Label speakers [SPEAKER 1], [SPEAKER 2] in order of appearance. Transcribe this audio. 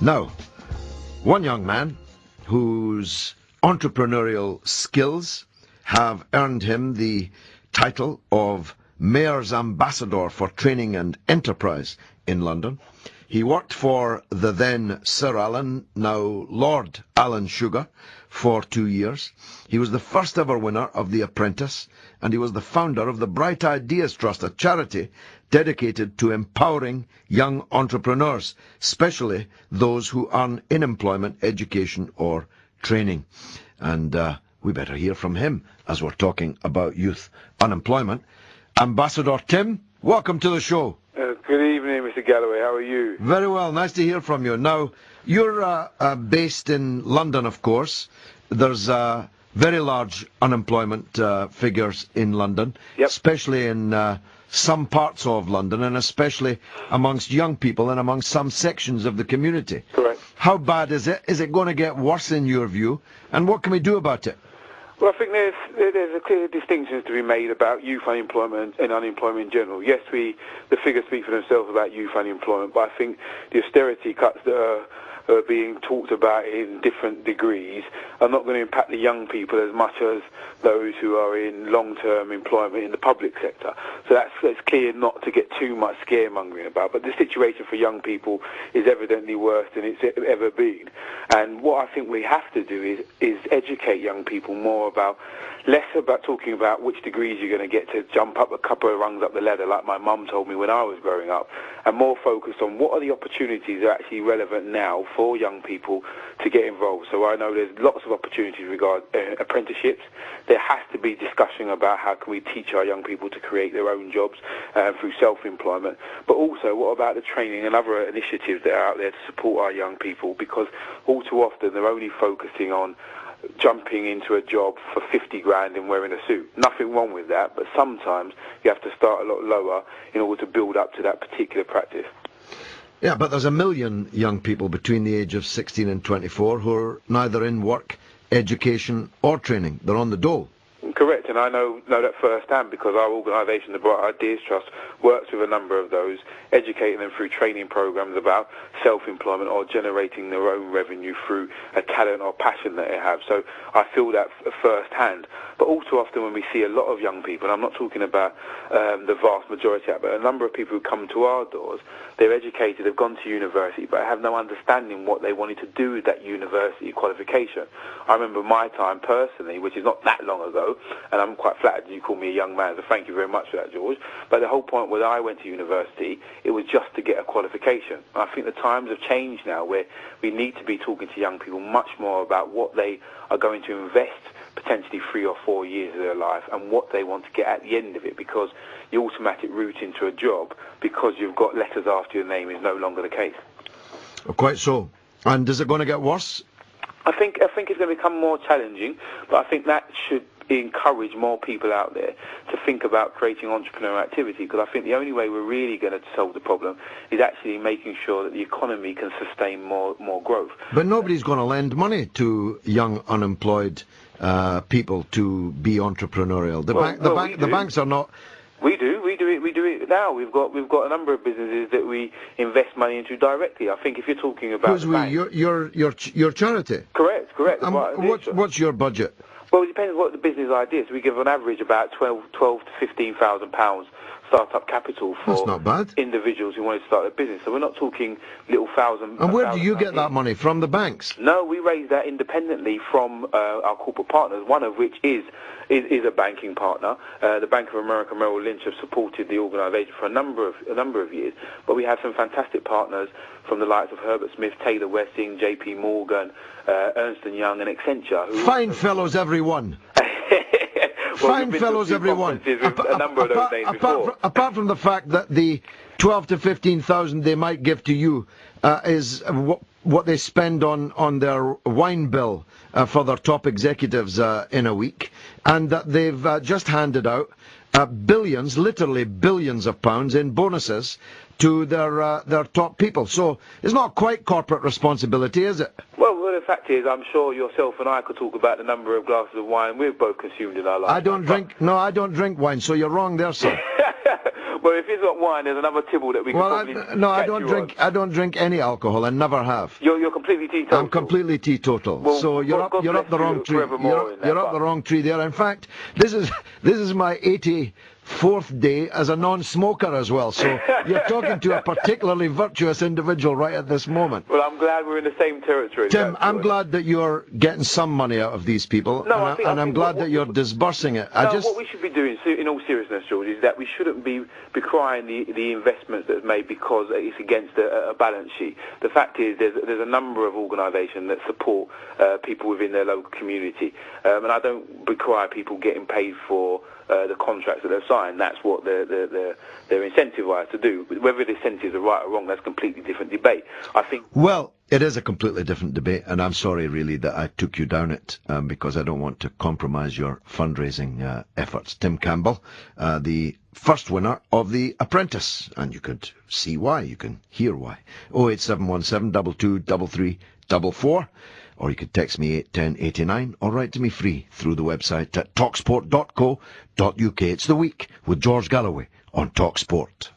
[SPEAKER 1] Now, one young man whose entrepreneurial skills have earned him the title of Mayor's Ambassador for Training and Enterprise in London. He worked for the then Sir Alan, now Lord Alan Sugar, for 2 years. He was the first ever winner of The Apprentice, and he was the founder of the Bright Ideas Trust, a charity dedicated to empowering young entrepreneurs, especially those who earn in employment, education or training. And we better hear from him as we're talking about youth unemployment. Ambassador Tim, welcome to the show.
[SPEAKER 2] Good evening, Mr. Galloway. How are you?
[SPEAKER 1] Very well. Nice to hear from you. Now, you're based in London, of course. There's very large unemployment figures in London,
[SPEAKER 2] Yep.
[SPEAKER 1] especially in some parts of London, and especially amongst young people and amongst some sections of the community.
[SPEAKER 2] Correct.
[SPEAKER 1] How bad is it? Is it going to get worse in your view? And what can we do about it?
[SPEAKER 2] Well, I think there's a clear distinction to be made about youth unemployment and unemployment in general. Yes, the figures speak for themselves about youth unemployment, but I think the austerity cuts that are being talked about in different degrees are not going to impact the young people as much as those who are in long-term employment in the public sector. So that's clear not to get too much scaremongering about. But the situation for young people is evidently worse than it's ever been. And what I think we have to do is educate young people more about, less about talking about which degrees you're going to get to jump up a couple of rungs up the ladder like my mum told me when I was growing up, and more focused on what are the opportunities that are actually relevant now for young people to get involved. So I know there's lots of opportunities regarding apprenticeships. There has to be discussion about how can we teach our young people to create their own jobs through self-employment. But also, what about the training and other initiatives that are out there to support our young people? Because all too often they're only focusing on jumping into a job for 50 grand and wearing a suit. Nothing wrong with that, but sometimes you have to start a lot lower in order to build up to that particular practice.
[SPEAKER 1] Yeah, but there's 1 million young people between the age of 16 and 24 who are neither in work, education or training. They're on the dole.
[SPEAKER 2] Correct, and I know that firsthand because our organisation, the Bright Ideas Trust, works with a number of those, educating them through training programs about self-employment or generating their own revenue through a talent or passion that they have. So I feel that firsthand. But all too often when we see a lot of young people, and I'm not talking about the vast majority, but a number of people who come to our doors, they're educated, they've gone to university, but have no understanding what they wanted to do with that university qualification. I remember my time personally, which is not that long ago, and I'm quite flattered you call me a young man, so thank you very much for that, George. But the whole point when I went to university, it was just to get a qualification. I think the times have changed now where we need to be talking to young people much more about what they are going to invest potentially 3 or 4 years of their life and what they want to get at the end of it, because the automatic route into a job, because you've got letters after your name, is no longer the case.
[SPEAKER 1] Quite so. And is it going to get worse?
[SPEAKER 2] I think it's going to become more challenging, but I think that should encourage more people out there to think about creating entrepreneurial activity, because I think the only way we're really going to solve the problem is actually making sure that the economy can sustain more growth.
[SPEAKER 1] But nobody's going to lend money to young unemployed people to be entrepreneurial. The banks are not.
[SPEAKER 2] We do it now. We've got a number of businesses that we invest money into directly. I think if you're talking about
[SPEAKER 1] Who's we? Your charity.
[SPEAKER 2] Correct.
[SPEAKER 1] What's your budget?
[SPEAKER 2] Well, it depends what the business idea is. We give on average about £12,000 to £15,000 start-up capital for
[SPEAKER 1] That's not bad.
[SPEAKER 2] Individuals who want to start a business. So we're not talking little thousand.
[SPEAKER 1] And where do you get that money? From the banks?
[SPEAKER 2] No, we raise that independently from our corporate partners, one of which is a banking partner. The Bank of America Merrill Lynch have supported the organisation for a number of years. But we have some fantastic partners from the likes of Herbert Smith, Taylor Wessing, JP Morgan, Ernst & Young and Accenture.
[SPEAKER 1] Fine fellows, everyone. Fine fellows, everyone.
[SPEAKER 2] A number of those names before.
[SPEAKER 1] Apart from the fact that the 12 to 15,000 they might give to you is what they spend on their wine bill for their top executives in a week, and that they've just handed out billions, literally billions of pounds in bonuses to their top people. So it's not quite corporate responsibility, is it?
[SPEAKER 2] Well, the fact is, I'm sure yourself and I could talk about the number of glasses of wine we've both consumed in our life.
[SPEAKER 1] I don't drink wine, so you're wrong there, sir.
[SPEAKER 2] Well, if it's not wine, there's another tipple that we can probably
[SPEAKER 1] no, I
[SPEAKER 2] catch
[SPEAKER 1] don't
[SPEAKER 2] you
[SPEAKER 1] drink.
[SPEAKER 2] on.
[SPEAKER 1] I don't drink any alcohol. I never have.
[SPEAKER 2] You're completely teetotal.
[SPEAKER 1] I'm completely teetotal.
[SPEAKER 2] Well,
[SPEAKER 1] so you're up the wrong tree. You're up the wrong tree there. In fact, this is my 84th day as a non-smoker as well. So you're talking to a particularly virtuous individual right at this moment.
[SPEAKER 2] Well, I'm glad we're in the same territory.
[SPEAKER 1] Tim, I'm glad that you're getting some money out of these people, and I'm glad that you're disbursing it.
[SPEAKER 2] What we should be doing, in all seriousness, George, is that we shouldn't be crying the investments that's made because it's against a balance sheet. The fact is, there's a number of organisations that support people within their local community, and I don't decry people getting paid for the contracts that they've signed. That's what they're incentivised to do. Whether the incentives are right or wrong, that's a completely different debate. I think.
[SPEAKER 1] Well, it is a completely different debate, and I'm sorry, really, that I took you down it, because I don't want to compromise your fundraising efforts. Tim Campbell, the first winner of The Apprentice, and you could see why, you can hear why. 08717 223344, or you could text me 81089, or write to me free through the website at talksport.co.uk. It's The Week with George Galloway on TalkSport.